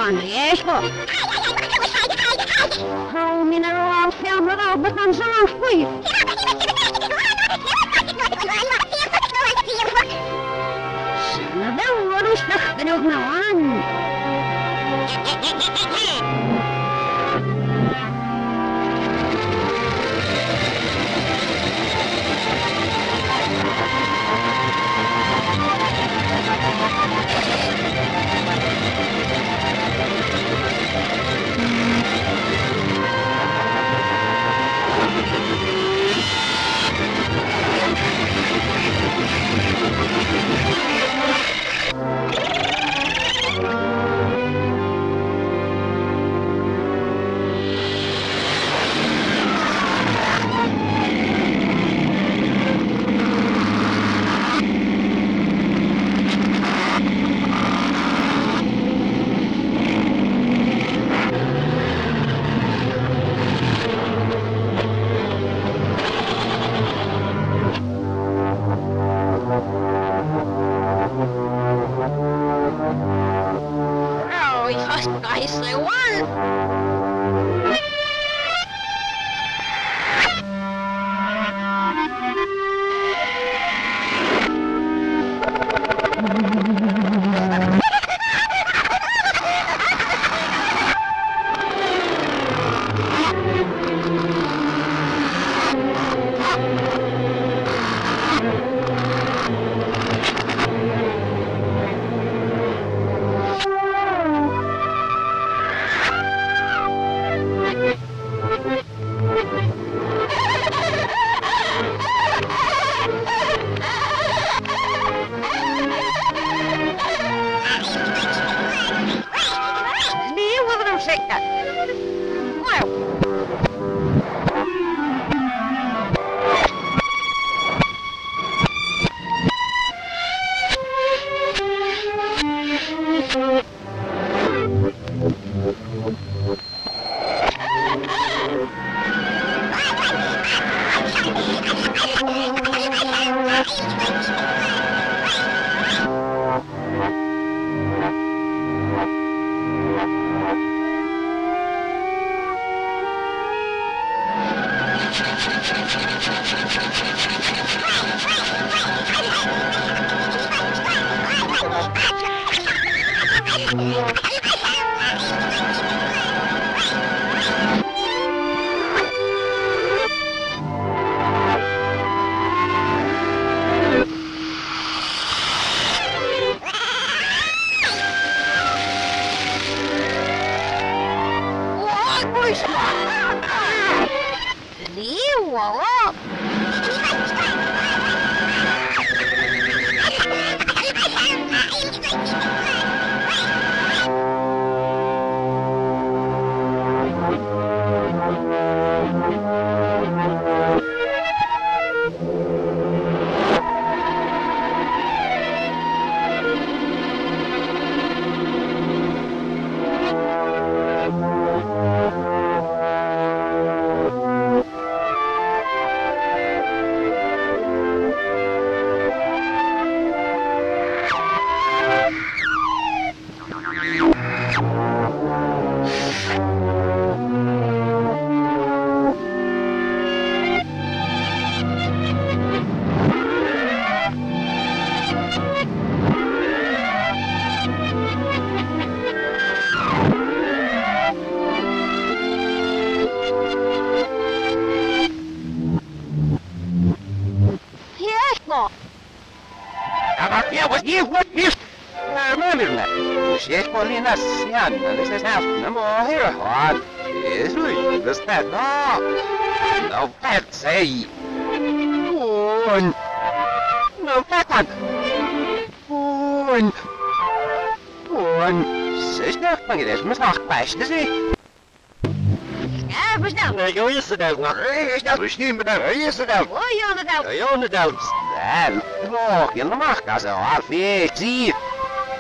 on, Jesko. Hou minä roolfilma rauhoitan sanan kui. Sana velvollisuus lähtenyt on.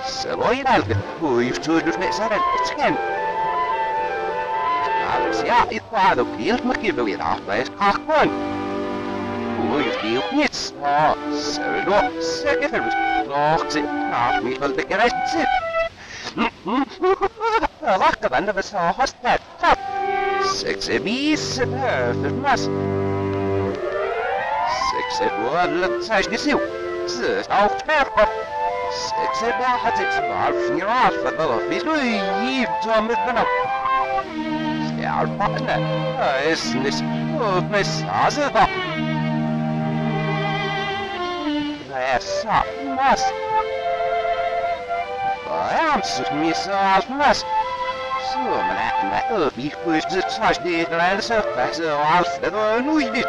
Se voi jälkeen huistuudus ne saada itsken. Ja itwaado kiltmäkin vielä ahtaes kahkoon. Huisti upnits. Se on se keferus. Lohti. Mihin te keräsit? Wacht dan, we zal hostet. Sexy bees, vermas. Sexy woord, zij is nieuw. Ze is afmerken. Sexy baat, het is niet raar, wat wel is nu hier zo met me. Ja, partner, is niet goed, mis als het op. Hij zat mas. Waarom zoekt me zoals mas? Zo, maar ik wist het zoals dit en zo, zoals het er nu is.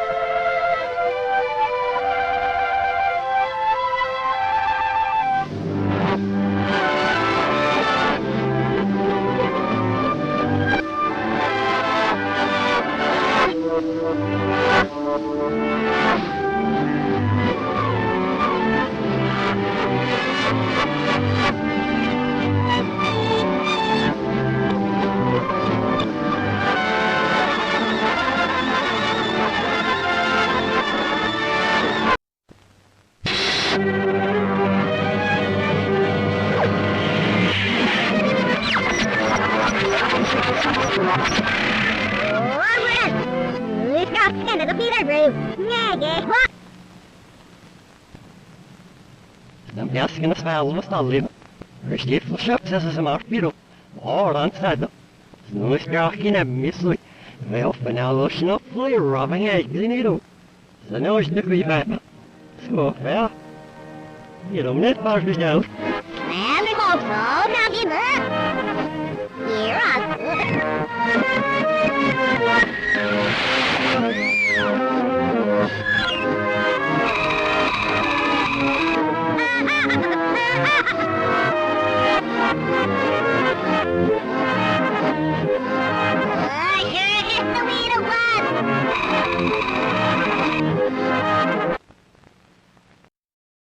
Dan jasken is wel wat alleen. Er steekt voor schap ze ze maar biro. Oh, dan staat dat. Nu is graag geen mislooi. Wij hoffen nou wel snap voor robbing uit de nido. Ze nou is de goede bij me. Zo, ja. Je doet net maar dus nou. En ik hoop zo,